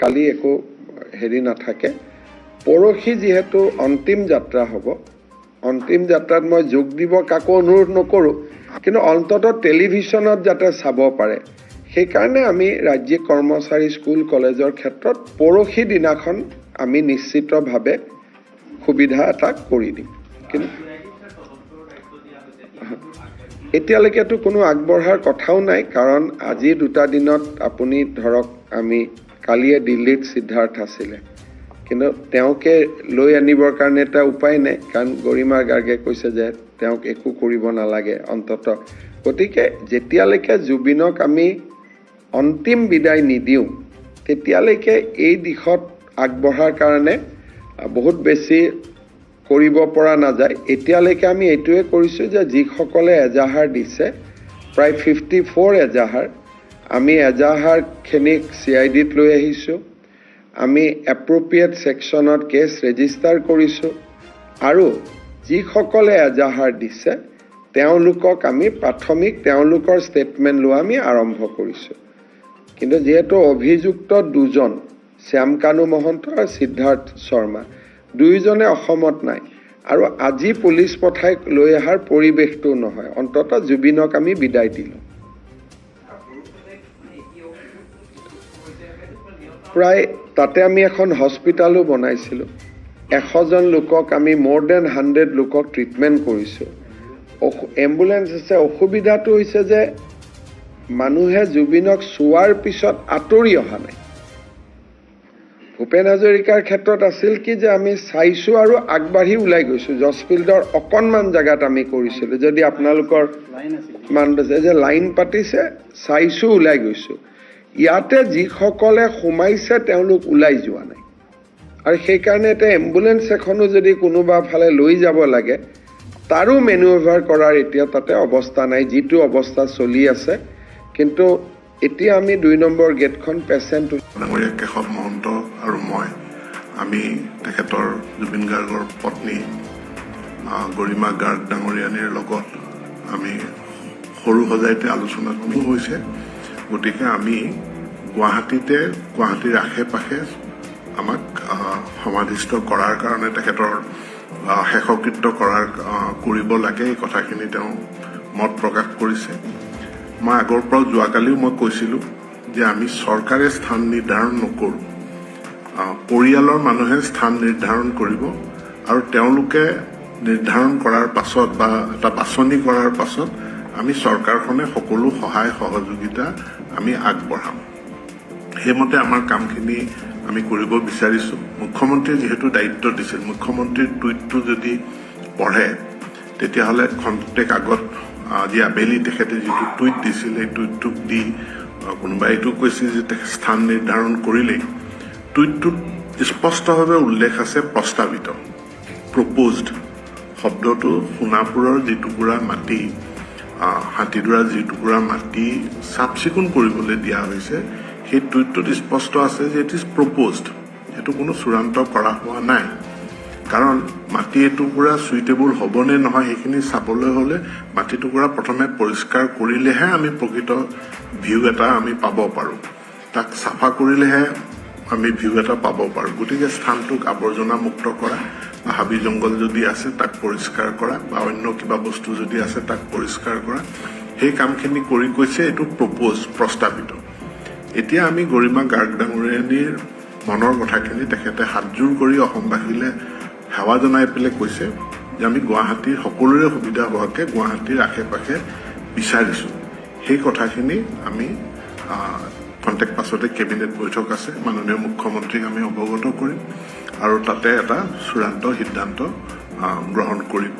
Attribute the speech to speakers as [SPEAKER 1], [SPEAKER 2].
[SPEAKER 1] কালি একো হেৰি নাথাকে পৰহি যেহেতু অন্তিম যাত্ৰা হ'ব অন্তিম যাত্ৰাত মই যোগ দিব কাকো অনুৰোধ নকৰো কিন্তু অন্ততঃ টেলিভিছনত যাতে চাব পাৰে সেইকাৰণে আমি ৰাজ্যিক কৰ্মচাৰী স্কুল কলেজৰ ক্ষেত্ৰত পৰহি দিনাখন আমি নিশ্চিতভাৱে সুবিধা এটা কৰি দিম কিন্তু এতিয়ালৈকেতো কোনো আগবঢ়াৰ কথাও নাই কাৰণ আজি দুটা দিনত আপুনি ধৰক আমি কালিয়ে দিল্লীত সিদ্ধাৰ্থ আছিলে কিন্তু তেওঁকে লৈ আনিবৰ কাৰণে এটা উপায় নাই কাৰণ গৰিমা গাৰ্গে কৈছে যে তেওঁক একো কৰিব নালাগে অন্ততঃ গতিকে যেতিয়ালৈকে জুবিনক আমি অন্তিম বিদায় নিদিও তেতিয়ালৈকে এই দিশত আগবঢ়াৰ কাৰণে বহুত বেছি কৰিব পৰা নাযায় এতিয়ালৈকে আমি এইটোৱে কৰিছো যে যিসকলে এজাহাৰ দিছে প্ৰায় 54 এজাহাৰ আমি এজাহাৰ খেনিক CIDত লৈ আহিছো আমি এপ্ৰোপ্ৰিয়েট সেকশনত কেছ ৰেজিষ্টাৰ কৰিছো আৰু যিসকলে এজাহাৰ দিছে তেওঁলোকক আমি প্ৰাথমিক তেওঁলোকৰ ষ্টেটমেন্ট লোৱা আমি আৰম্ভ কৰিছো কিন্তু যেহেতু অভিযুক্ত দুজন শ্যামকানু মহন্ত আৰু সিদ্ধাৰ্থ শৰ্মা দুইজনে অসমত নাই আৰু আজি পুলিচ পঠাই লৈ অহাৰ পৰিৱেশটো নহয় অন্ততঃ জুবিনক আমি বিদায় দিলো প্ৰায় তাতে আমি এখন হস্পিটালো বনাইছিলো 100 জন লোকক আমি more than 100 লোকক ট্ৰিটমেন্ট কৰিছো এম্বুলেন্স আছে অসুবিধাটো হৈছে যে মানুহে জুবিনক চোৱাৰ পিছত আতৰি অহা নাই ভূপেন হাজৰিকাৰ ক্ষেত্ৰত আছিল কি যে আমি চাইছো আৰু আগবাঢ়ি উলাই গৈছো জছফিল্ডৰ অকনমান জায়গাত আমি কৰিছিল যদি আপোনালোকৰ মান আছে যে লাইন পাতিছে চাইছো উলাই গৈছো ইয়াতে যিসকলে সোমাইছে তেওঁলোক উলাই যোৱা নাই আৰু সেই কাৰণে এটা এম্বুলেন্স এখনো যদি কোনোবা ফালে লৈ যাব লাগে তাৰো মেনুভাৰ কৰাৰ এতিয়া তাতে অৱস্থা নাই যিটো অৱস্থা চলি আছে কিন্তু এতিয়া আমি 2 নম্বৰ গেটখন পেশেন্ট
[SPEAKER 2] ডাঙৰীয়া কেশৱ মহন্ত আৰু মই আমি তেখেতৰ জুবিন গাৰ্গৰ পত্নী গৰিমা গাৰ্গ ডাঙৰীয়ানীৰ লগত আমি সৰু সজাইতে আলোচনা হৈছে গতিকে আমি গুৱাহাটীৰ আশে-পাশে আমাক সমাধিস্থ কৰাৰ কাৰণে তেখেতৰ শেষকৃত্য কৰিব লাগে এই কথাখিনি তেওঁ মত প্ৰকাশ কৰিছে মই আগৰ পৰা যোৱাকালিও মই কৈছিলো যে আমি চৰকাৰে স্থান নিৰ্ধাৰণ নকৰো পৰিয়ালৰ মানুহে স্থান নিৰ্ধাৰণ কৰিব আৰু তেওঁলোকে নিৰ্ধাৰণ কৰাৰ পাছত বা এটা বাছনি কৰাৰ পাছত আমি চৰকাৰখনে সকলো সহায় সহযোগিতা আমি আগবঢ়াম সেইমতে আমাৰ কামখিনি আমি কৰিব বিচাৰিছো মুখ্যমন্ত্ৰীয়ে যেহেতু দায়িত্ব দিছিল মুখ্যমন্ত্ৰীৰ টুইটটো যদি পঢ়ে তেতিয়াহ'লে খন্তেক আগত আজি আবেলি তেখেতে যিটো টুইট দিছিল এই টুইটটোক দি কোনোবাই এইটো কৈছে যে স্থান নিৰ্ধাৰণ কৰিলেই টুইটটোত স্পষ্টভাৱে উল্লেখ আছে প্ৰস্তাৱিত প্ৰপ'জড শব্দটো সোণাপুৰৰ যিটুকুৰা মাটি হাতীদুৰা যিটুকুৰা মাটি চাফ চিকুণ কৰিবলৈ দিয়া হৈছে সেই টুইটটোত স্পষ্ট আছে যে ইট ইজ প্ৰপ'জড এইটো কোনো চূড়ান্ত কৰা হোৱা নাই কাৰণ মাটি এটুকুৰা সুইটেবল হ'বনে নহয় সেইখিনি চাবলৈ হ'লে মাটি টুকুৰা প্ৰথমে পৰিষ্কাৰ কৰিলেহে আমি প্ৰকৃত ভিউ এটা আমি পাব পাৰো তাক চাফা কৰিলেহে আমি ভিউ এটা পাব পাৰো গতিকে স্থানটোক আৱৰ্জনা মুক্ত কৰা বা হাবি জংগল যদি আছে তাক পৰিষ্কাৰ কৰা বা অন্য কিবা বস্তু যদি আছে তাক পৰিষ্কাৰ কৰা সেই কামখিনি কৰি কৈছে এইটো প্ৰস্তাৱিত এতিয়া আমি গৰিমা গাৰ্গ ডাঙৰীয়ানীৰ মনৰ কথাখিনি তেখেতে হাতজোৰ কৰি অসমবাসীলে সেৱা জনাই পেলাই কৈছে যে আমি গুৱাহাটীৰ সকলোৰে সুবিধা হোৱাকে গুৱাহাটীৰ আশে-পাশে বিচাৰিছো সেই কথাখিনি আমি কণ্টেক্ট পাছতে কেবিনেট বৈঠক আছে মাননীয় মুখ্যমন্ত্ৰীক আমি অৱগত কৰিম আৰু তাতে এটা চূড়ান্ত সিদ্ধান্ত গ্ৰহণ কৰিব